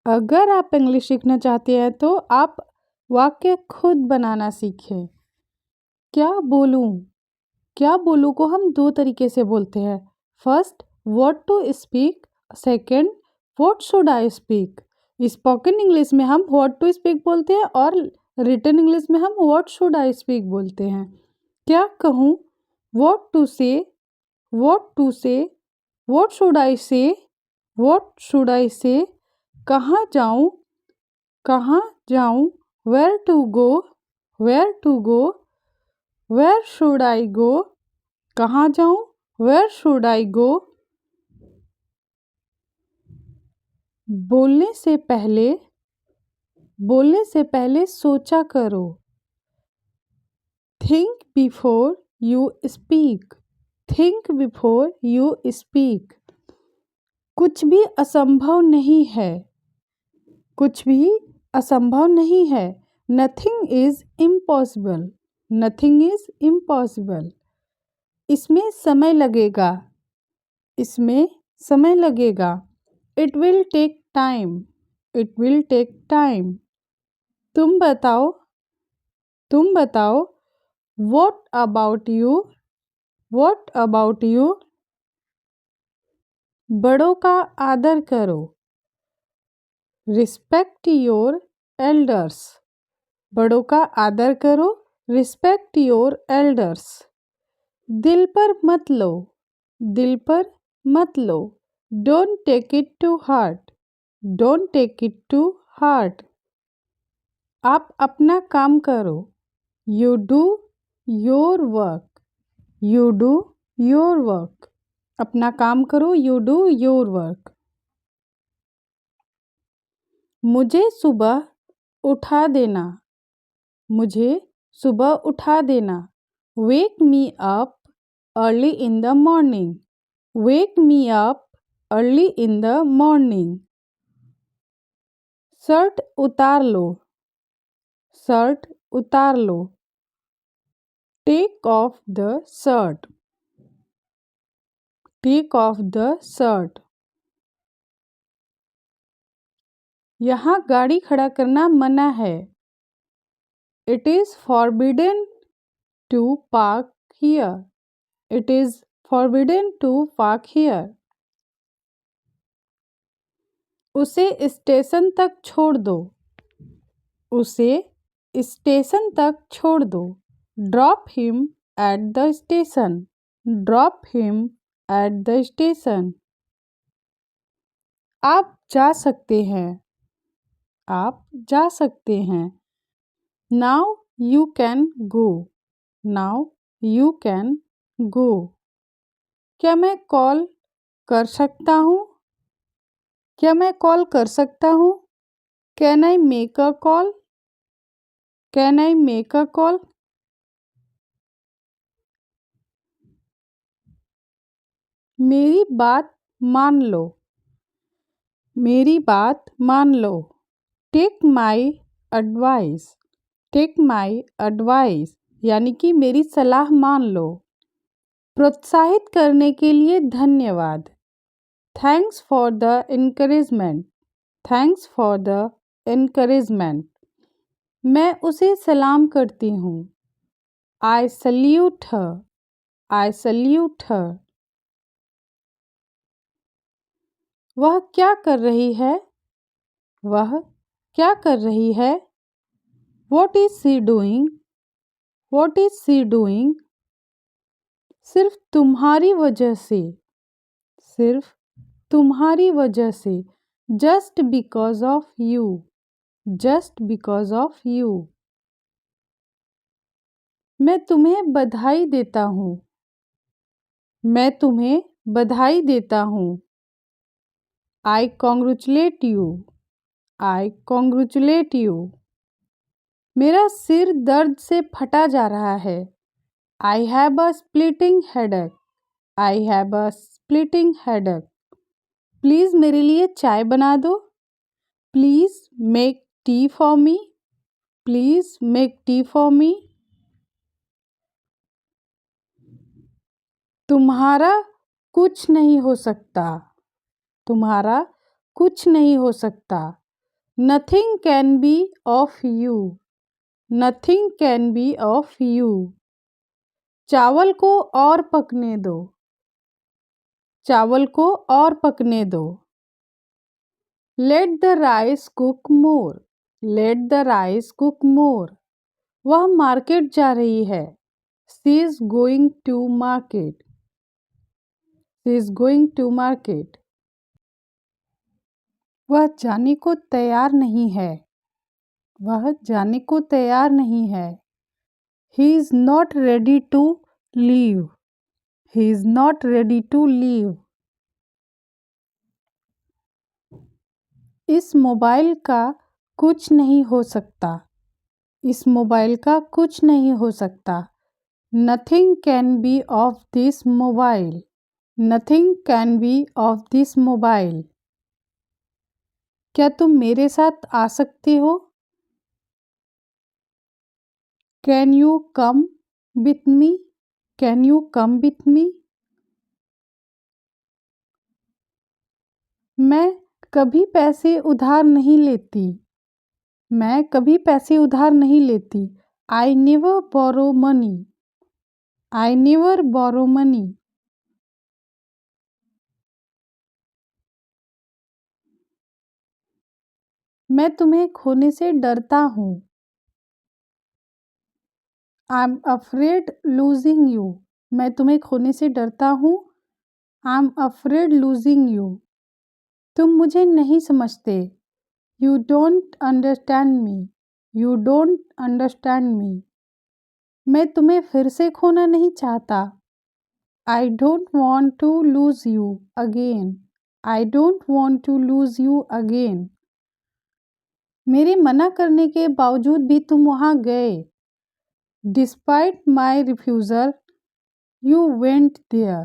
अगर आप इंग्लिश सीखना चाहते हैं तो आप वाक्य खुद बनाना सीखें। क्या बोलूं? क्या बोलूं को हम दो तरीके से बोलते हैं। First, what to speak. Second, what should I speak. Spoken English में हम व्हाट टू स्पीक बोलते हैं और रिटन इंग्लिश में हम व्हाट शुड आई स्पीक बोलते हैं। क्या कहूँ? What to say, what to say, what should I say, what should I say. कहाँ जाऊँ? कहाँ जाऊँ? Where to go, where to go, where should I go. कहाँ जाऊँ? Where should I go. बोलने से पहले, बोलने से पहले सोचा करो। Think before you speak, think before you speak. कुछ भी असंभव नहीं है, कुछ भी असंभव नहीं है। Nothing is impossible, nothing is impossible. इसमें समय लगेगा, इसमें समय लगेगा। It will take time, it will take time. तुम बताओ, तुम बताओ। What about you, what about you. बड़ों का आदर करो। रिस्पेक्ट योर एल्डर्स, बड़ों का आदर करो। Respect your elders. दिल पर मत लो, दिल पर मत लो। Don't take it to heart, don't take it to heart. आप अपना काम करो। You do your work, you do your work. अपना काम करो। You do your work. मुझे सुबह उठा देना, मुझे सुबह उठा देना। Wake me up early in the morning, wake me up early in the morning. Shirt उतार लो, शर्ट उतार लो। Take off the shirt, take off the shirt. यहाँ गाड़ी खड़ा करना मना है। It is forbidden to park here, it is forbidden to park here. उसे स्टेशन तक छोड़ दो, उसे स्टेशन तक छोड़ दो। Drop him at the station, drop him at the station. आप जा सकते हैं, आप जा सकते हैं। Now you can go, now you can go. क्या मैं कॉल कर सकता हूँ? क्या मैं कॉल कर सकता हूँ? Can I make a call, can I make a call. मेरी बात मान लो, मेरी बात मान लो। Take my advice, take my advice, यानी कि मेरी सलाह मान लो। प्रोत्साहित करने के लिए धन्यवाद। Thanks for the encouragement, thanks for the encouragement. मैं उसे सलाम करती हूँ। I salute her, I salute her. वह क्या कर रही है? वह क्या कर रही है? What is she doing, what is she doing. सिर्फ तुम्हारी वजह से, सिर्फ तुम्हारी वजह से। Just because of you, just because of you. मैं तुम्हें बधाई देता हूँ, मैं तुम्हें बधाई देता हूँ। I congratulate you, I congratulate you. मेरा सिर दर्द से फटा जा रहा है। I have a splitting headache, I have a splitting headache. Please मेरे लिए चाय बना दो। Please make tea for me, please make tea for me. तुम्हारा कुछ नहीं हो सकता, तुम्हारा कुछ नहीं हो सकता। Nothing can be of you. Nothing can be of you. चावल को और पकने दो। चावल को और पकने दो। Let the rice cook more. Let the rice cook more. वह मार्केट जा रही है। She is going to market. She is going to market. वह जाने को तैयार नहीं है। वह जाने को तैयार नहीं है। He is not ready to leave. He is not ready to leave. इस मोबाइल का कुछ नहीं हो सकता। इस मोबाइल का कुछ नहीं हो सकता। Nothing can be of this mobile. Nothing can be of this mobile. क्या तुम मेरे साथ आ सकते हो? Can you come with me? Can you come with me? मैं कभी पैसे उधार नहीं लेती। मैं कभी पैसे उधार नहीं लेती। I never borrow money. I never borrow money. मैं तुम्हें खोने से डरता हूँ। I am afraid losing you. मैं तुम्हें खोने से डरता हूँ। I am afraid losing you. तुम मुझे नहीं समझते। You don't understand me. You don't understand me. मैं तुम्हें फिर से खोना नहीं चाहता। I don't want to lose you again. I don't want to lose you again. मेरे मना करने के बावजूद भी तुम वहाँ गए। Despite my refusal you went there.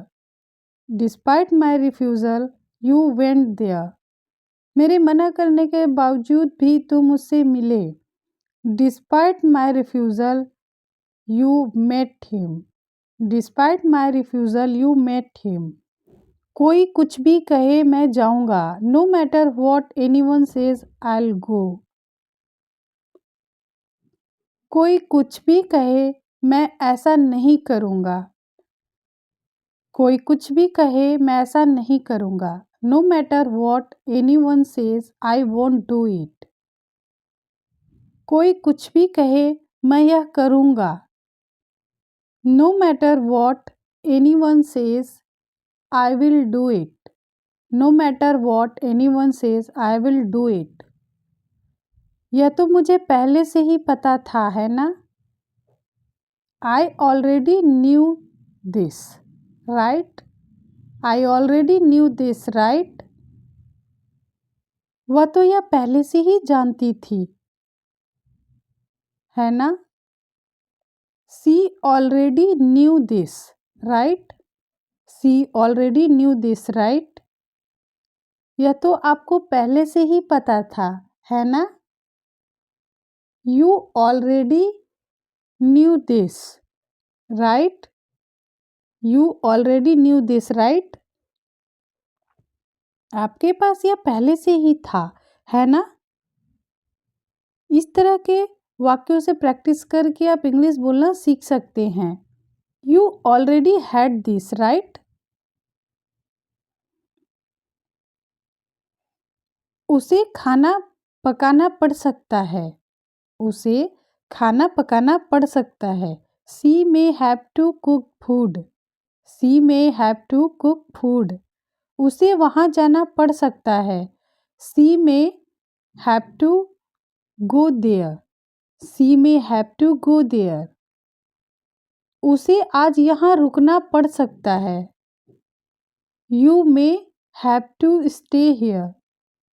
Despite my refusal you went there. मेरे मना करने के बावजूद भी तुम मुझसे मिले। Despite my refusal you met him. Despite my refusal you met him. कोई कुछ भी कहे मैं जाऊँगा। No matter what anyone says I will go. कोई कुछ भी कहे मैं ऐसा नहीं करूँगा। कोई कुछ भी कहे मैं ऐसा नहीं करूँगा। No matter what anyone says I won't do it. कोई कुछ भी कहे मैं यह करूँगा। No matter what anyone says I will do it. No matter what anyone says I will do it. यह तो मुझे पहले से ही पता था, है ना? I already knew this right. I already knew this right. वह तो यह पहले से ही जानती थी, है ना? She already knew this right. She already knew this right. यह तो आपको पहले से ही पता था, है ना? You already knew this right. You already knew this right. आपके पास यह पहले से ही था, है ना? इस तरह के वाक्यों से प्रैक्टिस करके आप इंग्लिश बोलना सीख सकते हैं। You already had this right. उसे खाना पकाना पड़ सकता है। उसे खाना पकाना पड़ सकता है। She may have to cook food. She may have to cook food. उसे वहाँ जाना पड़ सकता है। She may have to go there. She may have to go there. उसे आज यहाँ रुकना पड़ सकता है। You may have to stay here.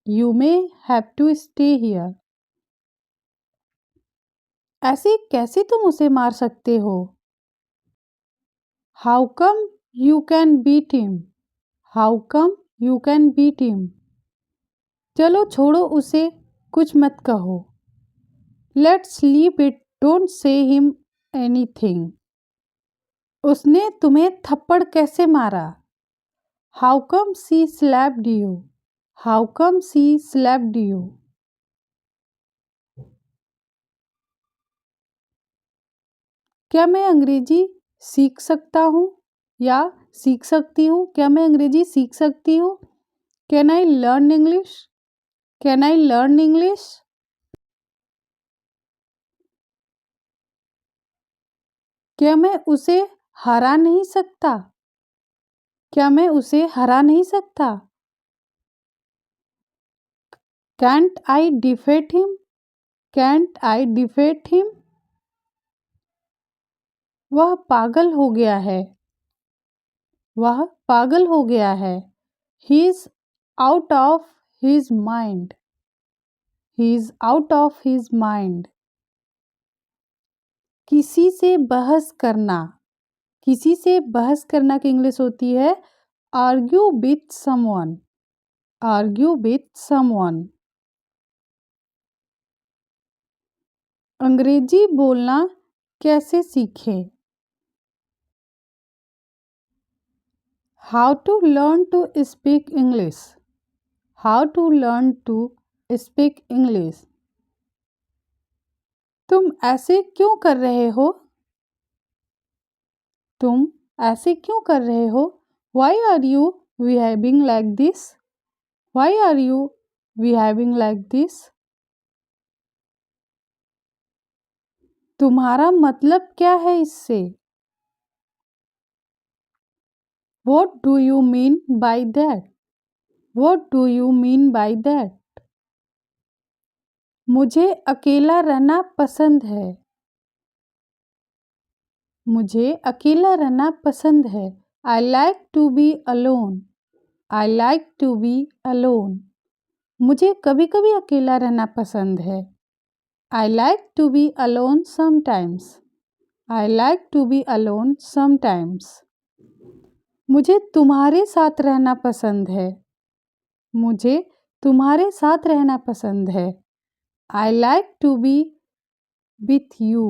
You may have to stay here. ऐसे कैसे तुम उसे मार सकते हो? How come you can beat him. How come you can beat him. चलो छोड़ो उसे, कुछ मत कहो। Let's leave it, don't say him anything. उसने तुम्हें थप्पड़ कैसे मारा? How come she slapped you. How come she slapped you. क्या मैं अंग्रेजी सीख सकता हूँ या सीख सकती हूँ? क्या मैं अंग्रेजी सीख सकती हूँ? Can I learn English? Can I learn English? क्या मैं उसे हरा नहीं सकता? क्या मैं उसे हरा नहीं सकता? कैंट आई डिफेट हिम? कैंट आई डिफेट हिम? वह पागल हो गया है। वह पागल हो गया है। He is out of his mind. He is out of his mind. किसी से बहस करना। किसी से बहस करना की इंग्लिश होती है argue with someone. Argue with someone. अंग्रेजी बोलना कैसे सीखें? How to learn to speak English. How to learn to speak English. तुम ऐसे क्यों कर रहे हो? तुम ऐसे क्यों कर रहे हो? Why are you behaving like this? Why are you behaving like this? तुम्हारा मतलब क्या है इससे? What do you mean by that? What do you mean by that? मुझे अकेला रहना पसंद है। मुझे अकेला रहना पसंद है। I like to be alone. I like to be alone. मुझे कभी कभी अकेला रहना पसंद है। I like to be alone sometimes. I like to be alone sometimes. मुझे तुम्हारे साथ रहना पसंद है। मुझे तुम्हारे साथ रहना पसंद है। I like to be with you.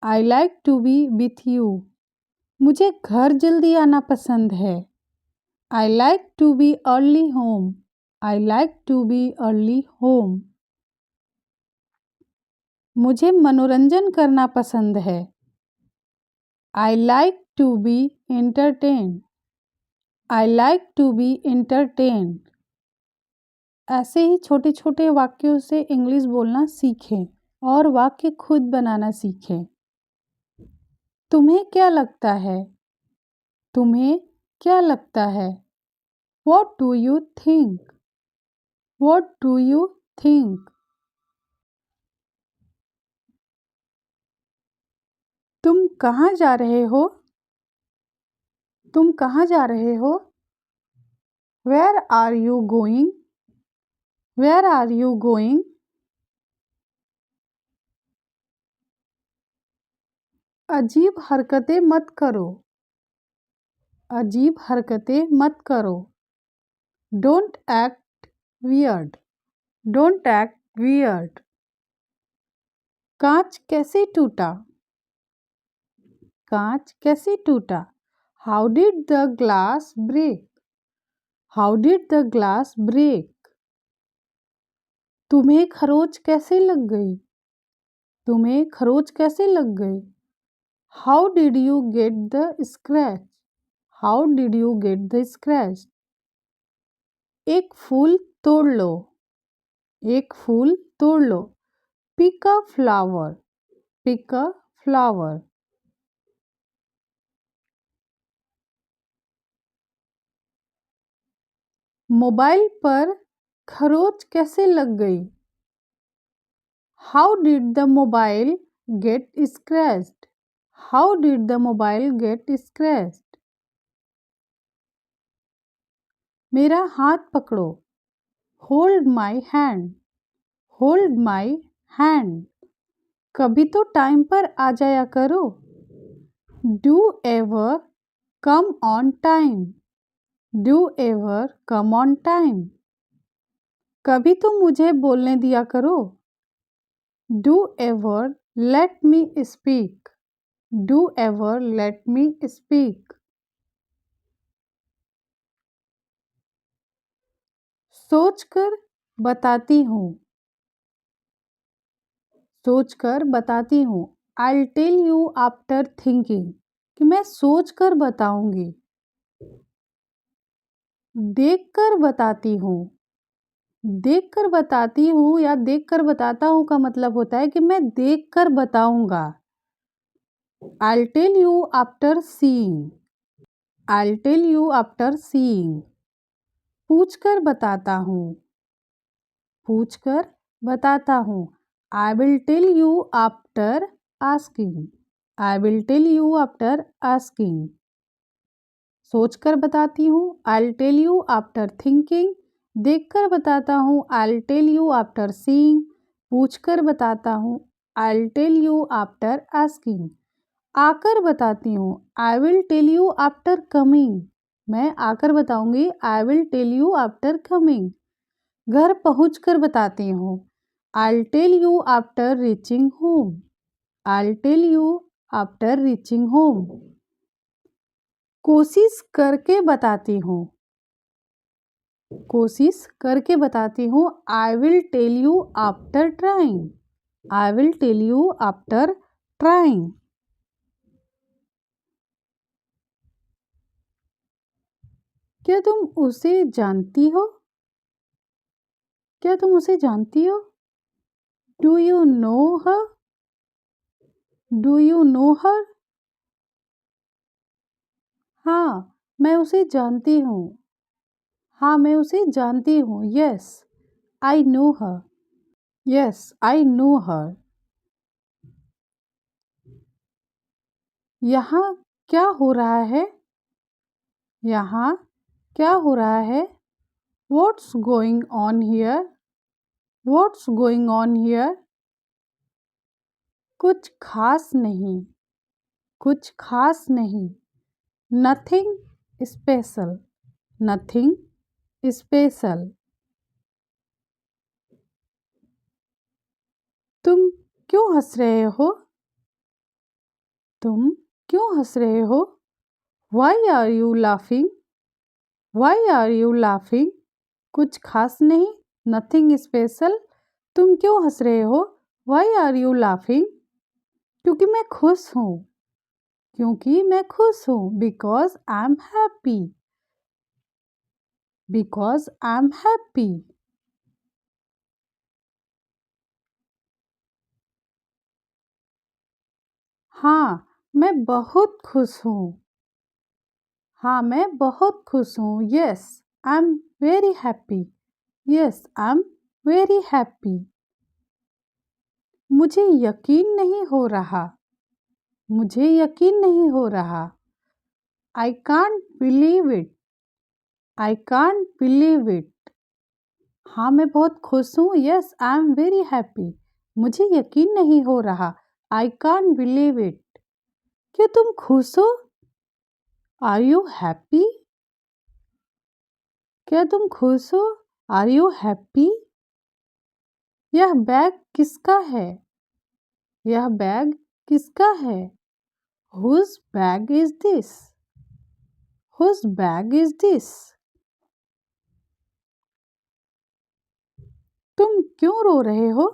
I like to be with you. मुझे घर जल्दी आना पसंद है। I like to be early home. I like to be early home. मुझे मनोरंजन करना पसंद है। I like to be entertained. I like to be entertained. ऐसे ही छोटे छोटे वाक्यों से इंग्लिश बोलना सीखें और वाक्य खुद बनाना सीखें। तुम्हें क्या लगता है? तुम्हें क्या लगता है? What do you think? What do you think? तुम कहाँ जा रहे हो? तुम कहाँ जा रहे हो? Where are you going? Where are you going? अजीब हरकतें मत करो। अजीब हरकतें मत करो। Don't act weird. Don't act weird. कांच कैसे टूटा? कांच कैसे टूटा? How did the glass break? How did the glass break? तुम्हें खरोच कैसे लग गई? तुम्हें खरोच कैसे लग गई? How did you get the scratch? How did you get the scratch? एक फूल तोड़ लो। एक फूल तोड़ लो। Pick a flower. Pick a flower. Mobile पर खरोच कैसे लग गई? How did the mobile get scratched? How did the mobile get scratched? मेरा हाथ पकड़ो। Hold my hand. Hold my hand. कभी तो टाइम पर आ जाया करो। Do ever come on time. Do ever come on time. कभी तो मुझे बोलने दिया करो। Do ever let me speak. Do ever let me speak. सोचकर बताती हूँ। सोचकर बताती हूँ। I'll tell you after thinking, कि मैं सोच कर बताऊंगी। देख कर बताती हूँ। देख कर बताती हूँ या देख कर बताता हूँ का मतलब होता है कि मैं देख कर बताऊंगा। I'll tell you after seeing. I'll tell you after seeing. पूछ कर बताता हूँ। पूछ कर बताता हूँ। I will tell you after asking. I will tell you after asking. सोच कर बताती हूँ। I'll tell you after thinking. देख कर बताता हूँ। I'll tell you after seeing. पूछ कर बताता हूँ। I'll tell you after asking. आकर बताती हूँ। I will tell you after coming. मैं आकर बताऊंगी। I will tell you after coming. घर पहुँच कर बताती हूँ। I'll tell you after reaching home. I'll tell you after reaching home. कोशिश करके बताती हूँ। कोशिश करके बताती हूँ। I will tell you after trying. I will tell you after trying. क्या तुम उसे जानती हो? क्या तुम उसे जानती हो? Do you know her? Do you know her? हाँ, मैं उसे जानती हूँ। हाँ, मैं उसे जानती हूँ। Yes, I know her. Yes, I know her. यहाँ क्या हो रहा है? यहाँ क्या हो रहा है? What's going on here? What's going on here? कुछ खास नहीं। कुछ खास नहीं। Nothing special. Nothing special. तुम क्यों हंस रहे हो? तुम क्यों हंस रहे हो? Why are you laughing? Why are you laughing? कुछ खास नहीं। Nothing special. तुम क्यों हंस रहे हो? Why are you laughing? क्योंकि मैं खुश हूँ। क्योंकि मैं खुश हूँ। Because I'm happy. Because I'm happy. हाँ, मैं बहुत खुश हूँ। हाँ, मैं बहुत खुश हूँ। Yes, I'm very happy. Yes, I'm very happy. मुझे यकीन नहीं हो रहा। मुझे यकीन नहीं हो रहा। I can't believe it. I can't believe it. हाँ, मैं बहुत खुश हूँ। Yes, I'm very happy. मुझे यकीन नहीं हो रहा। I can't believe it. क्या तुम खुश हो? Are you happy? क्या तुम खुश हो? Are you happy? यह बैग किसका है? यह बैग किसका है? Whose bag is this? Whose bag is this? तुम क्यों रो रहे हो?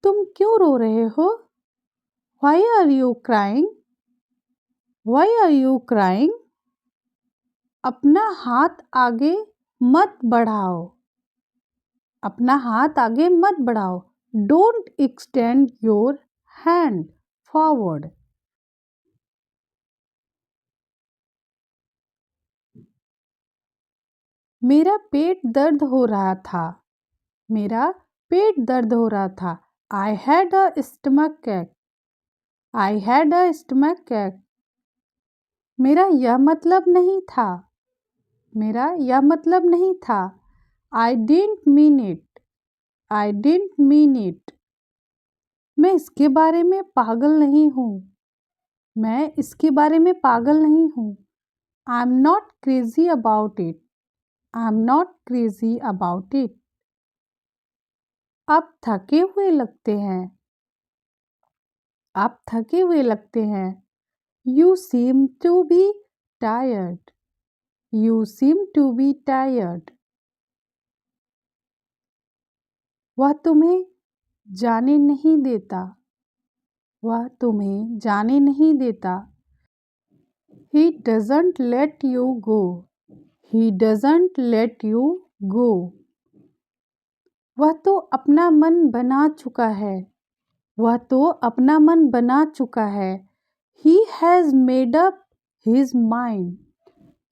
तुम क्यों रो रहे हो? Why are you crying? Why are you crying? अपना हाथ आगे मत बढ़ाओ। अपना हाथ आगे मत बढ़ाओ। Don't extend your hand forward. मेरा पेट दर्द हो रहा था। मेरा पेट दर्द हो रहा था। I had a stomach ache. I had a stomach ache. मेरा यह मतलब नहीं था। मेरा यह मतलब नहीं था। I didn't mean it. I didn't mean it. मैं इसके बारे में पागल नहीं हूँ। मैं इसके बारे में पागल नहीं हूँ। I'm not crazy about it. I'm not crazy about it. आप थके हुए लगते हैं। आप थके हुए लगते हैं। You seem to be tired. You seem to be tired. वह तुम्हें जाने नहीं देता। वह तुम्हें जाने नहीं देता। He doesn't let you go. He doesn't let you go. वह तो अपना मन बना चुका है। वह तो अपना मन बना चुका है। He has made up his mind.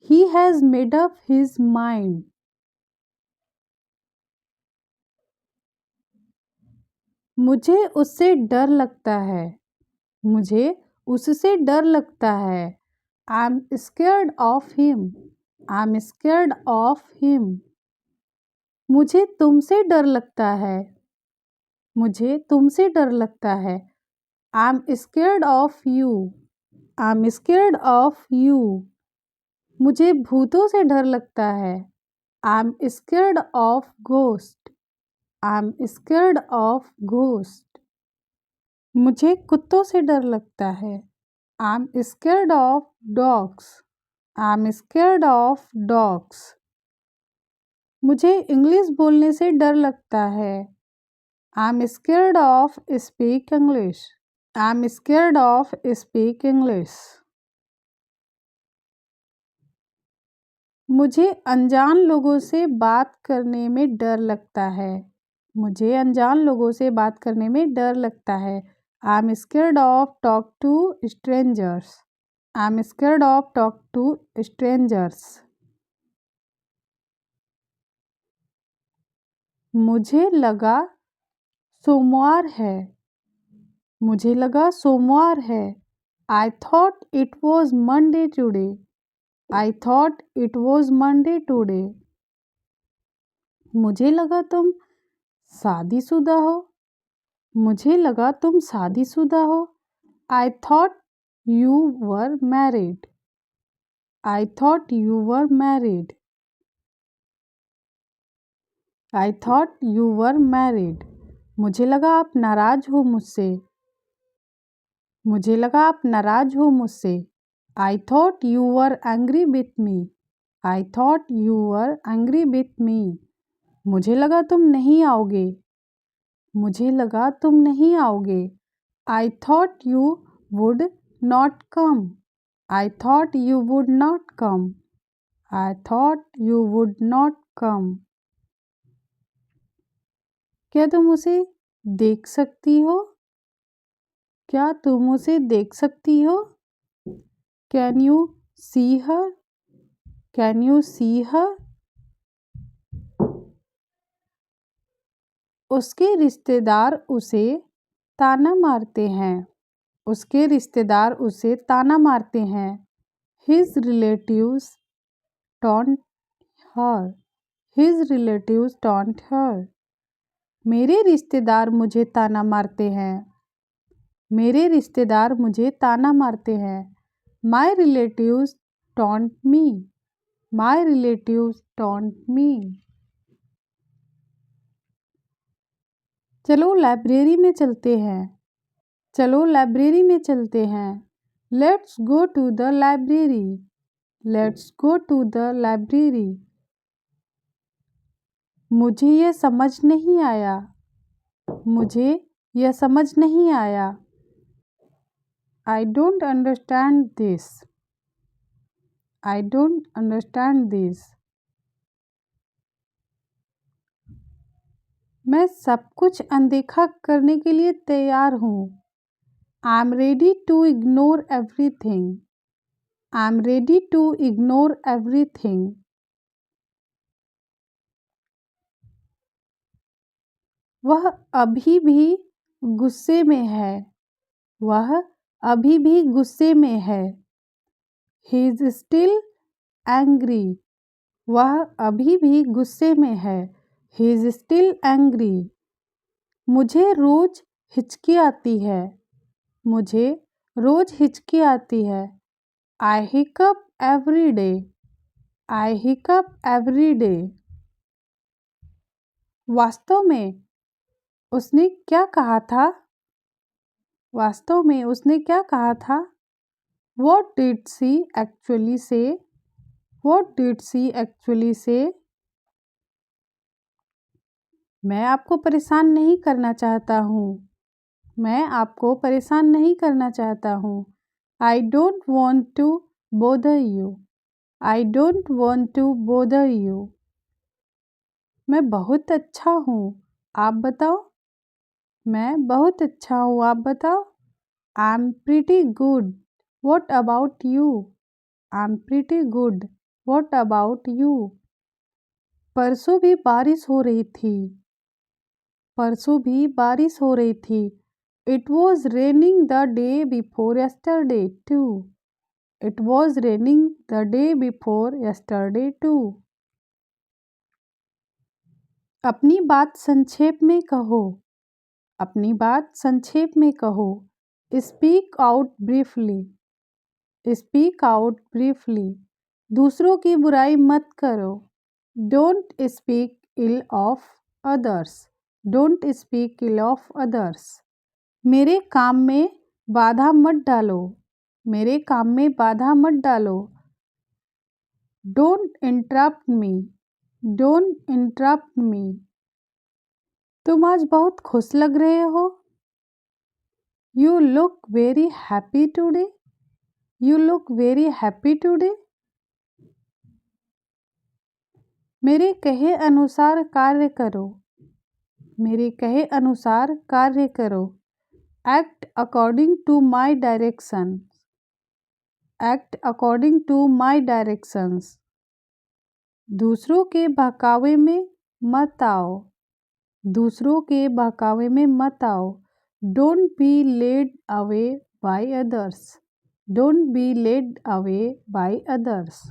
He has made up his mind. मुझे उससे डर लगता है। मुझे उससे डर लगता है। I'm scared of him. I'm scared of him. मुझे तुमसे डर लगता है। मुझे तुमसे डर लगता है। I'm scared of you. I'm scared of you. मुझे भूतों से डर लगता है। I'm scared of ghost. I'm scared of ghost. मुझे कुत्तों से डर लगता है। I'm scared of dogs. I'm scared of dogs. मुझे इंग्लिश बोलने से डर लगता है। I'm scared of speak English. I'm scared of speak English. मुझे अनजान लोगों से बात करने में डर लगता है। मुझे अनजान लोगों से बात करने में डर लगता है। I'm scared of talk to strangers. I'm scared of talk to strangers. मुझे लगा सोमवार है। मुझे लगा सोमवार है। I thought it was Monday today. I thought it was Monday today. मुझे लगा तुम शादीशुदा हो। मुझे लगा तुम शादीशुदा हो। I thought you were married. I thought you were married. I thought you were married. मुझे लगा आप नाराज हो मुझसे। मुझे लगा आप नाराज हो मुझसे। I thought you were angry with me. I thought you were angry with me. मुझे लगा तुम नहीं आओगे। मुझे लगा तुम नहीं आओगे। I thought you would not come. I thought you would not come. I thought you would not come. क्या तुम उसे देख सकती हो? क्या तुम उसे देख सकती हो? Can you see her? Can you see her? उसके रिश्तेदार उसे ताना मारते हैं। उसके रिश्तेदार उसे ताना मारते हैं। His relatives taunt her. His relatives taunt her. मेरे रिश्तेदार मुझे ताना मारते हैं। मेरे रिश्तेदार मुझे ताना मारते हैं। My relatives taunt me. My relatives taunt me. चलो लाइब्रेरी में चलते हैं। चलो लाइब्रेरी में चलते हैं। Let's go to the library. Let's go to the library. मुझे यह समझ नहीं आया। मुझे यह समझ नहीं आया। I don't understand this. I don't understand this. मैं सब कुछ अनदेखा करने के लिए तैयार हूँ। I'm ready to ignore everything. I'm ready to ignore everything. वह अभी भी गुस्से में है। वह अभी भी गुस्से में है। He is still angry. वह अभी भी गुस्से में है। He is still angry. मुझे रोज हिचकी आती है। मुझे रोज हिचकी आती है। I hiccup every day. I hiccup every day. वास्तव में उसने क्या कहा था? वास्तव में उसने क्या कहा था? What did she actually say? What did she actually say? मैं आपको परेशान नहीं करना चाहता हूँ। मैं आपको परेशान नहीं करना चाहता हूँ। I don't want to bother you. I don't want to bother you. मैं बहुत अच्छा हूँ, आप बताओ। मैं बहुत अच्छा हूँ, आप बताओ। I'm pretty good. What about you? I'm pretty good. What about you? परसों भी बारिश हो रही थी। परसों भी बारिश हो रही थी। It was raining the day before yesterday too. It was raining the day before yesterday too. अपनी बात संक्षेप में कहो। अपनी बात संक्षेप में कहो। Speak out briefly. Speak out briefly. दूसरों की बुराई मत करो। Don't speak ill of others. Don't speak ill of others. मेरे काम में बाधा मत डालो। मेरे काम में बाधा मत डालो। Don't interrupt me. Don't interrupt me. तुम आज बहुत खुश लग रहे हो। You look very happy today. You look very happy today. मेरे कहे अनुसार कार्य करो। मेरे कहे अनुसार कार्य करो। Act according to my directions. Act according to my directions. दूसरों के बहकावे में मत आओ। दूसरों के बहकावे में मत आओ। Don't be led away by others. Don't be led away by others.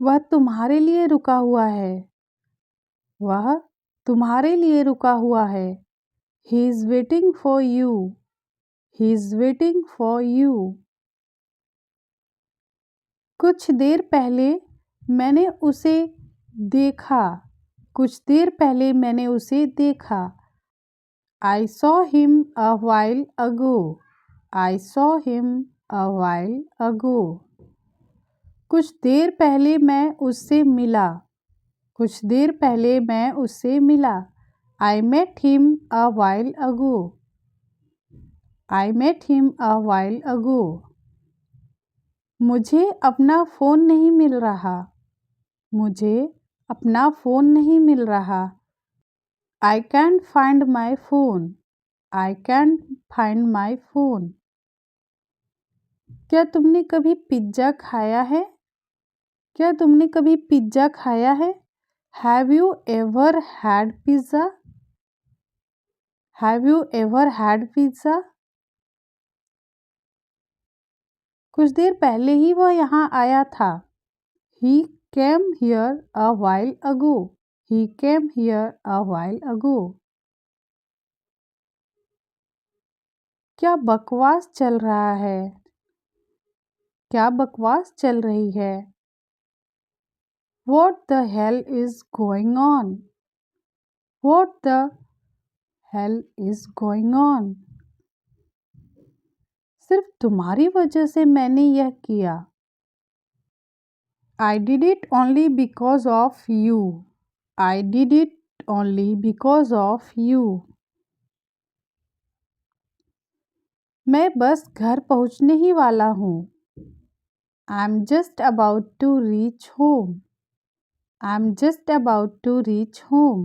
वह तुम्हारे लिए रुका हुआ है। वह तुम्हारे लिए रुका हुआ है। He is waiting for you. He is waiting for you. कुछ देर पहले मैंने उसे देखा। कुछ देर पहले मैंने उसे देखा। I saw him a while ago. I saw him a while ago. कुछ देर पहले मैं उससे मिला। कुछ देर पहले मैं उससे मिला। I met him a while ago. I met him a while ago. मुझे अपना फ़ोन नहीं मिल रहा। मुझे अपना फ़ोन नहीं मिल रहा। I can't find my phone. I can't find my phone. क्या तुमने कभी पिज़्ज़ा खाया है? क्या तुमने कभी पिज़्ज़ा खाया है? Have you ever had pizza? Have you ever had pizza? कुछ देर पहले ही वह यहाँ आया था। He came here a while ago. He came here a while ago. क्या बकवास चल रहा है? क्या बकवास चल रही है? What the hell is going on? What the hell is going on? सिर्फ तुम्हारी वजह से मैंने यह किया। I did it only because of you. I did it only because of you. मैं बस घर पहुंचने ही वाला हूँ। I'm just about to reach home. I'm just about to reach home.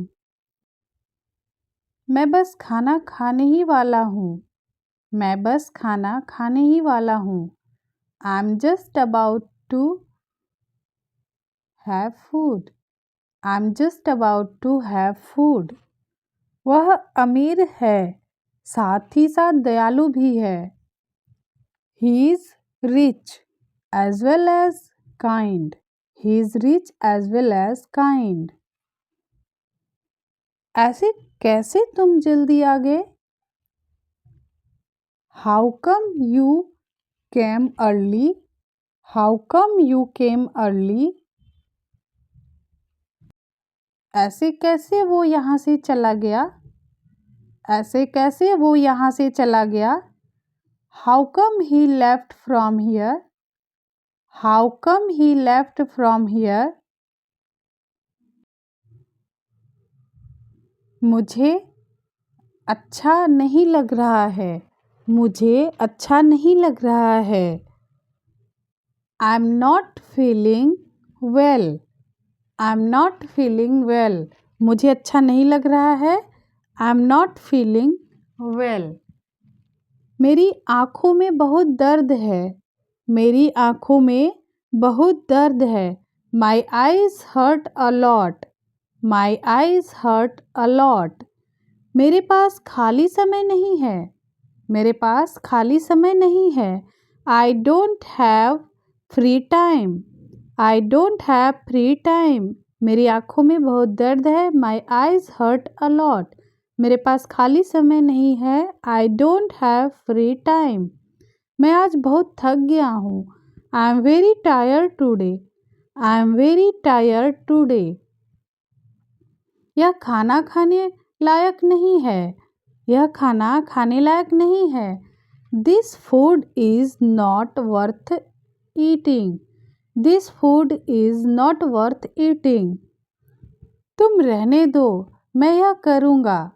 मैं बस खाना खाने ही वाला हूँ। मैं बस खाना खाने ही वाला हूँ। I'm just about to have food. I'm just about to have food. वह अमीर है, साथ ही साथ दयालु भी है। He is rich as well as kind. He is rich as well as kind. ऐसे कैसे तुम जल्दी आ गए? How come you came early? How come you came early? ऐसे कैसे वो यहाँ से चला गया? ऐसे कैसे वो यहाँ से चला गया? How come he left from here? How come he left from here? मुझे अच्छा नहीं लग रहा है। मुझे अच्छा नहीं लग रहा है। I am not feeling well. I am not feeling well. मुझे अच्छा नहीं लग रहा है। I am not feeling well. मेरी आँखों में बहुत दर्द है। मेरी आँखों में बहुत दर्द है। My eyes hurt a lot. My eyes hurt a lot. मेरे पास खाली समय नहीं है। मेरे पास खाली समय नहीं है। I don't have free time. I don't have free time. मेरी आँखों में बहुत दर्द है। My eyes hurt a lot. मेरे पास खाली समय नहीं है। I don't have free time. मैं आज बहुत थक गया हूँ। I am very tired today. I am very tired today. यह खाना खाने लायक नहीं है। यह खाना खाने लायक नहीं है। This food is not worth eating. This food is not worth eating. तुम रहने दो, मैं यह करूँगा।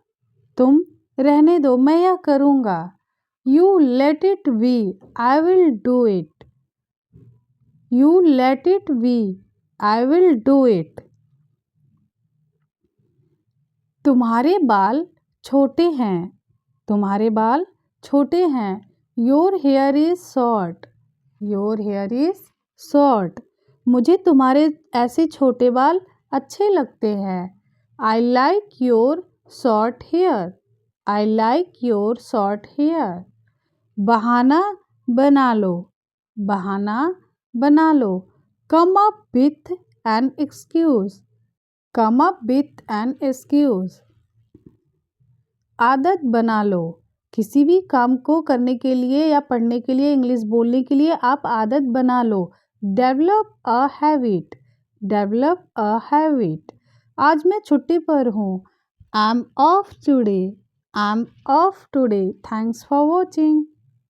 तुम रहने दो, मैं यह करूँगा। You let it be, I will do it. You let it be, I will do it. तुम्हारे बाल छोटे हैं। तुम्हारे बाल छोटे हैं। Your hair is short. Your hair is short. मुझे तुम्हारे ऐसे छोटे बाल अच्छे लगते हैं। I like your short hair. I like your short hair. बहाना बना लो। बहाना बना लो। Come up with an excuse. Come up with an excuse. आदत बना लो। किसी भी काम को करने के लिए या पढ़ने के लिए, इंग्लिश बोलने के लिए आप आदत बना लो। Develop a habit. Develop a habit. आज मैं छुट्टी पर हूँ। I am off today. I am off today. Thanks for watching.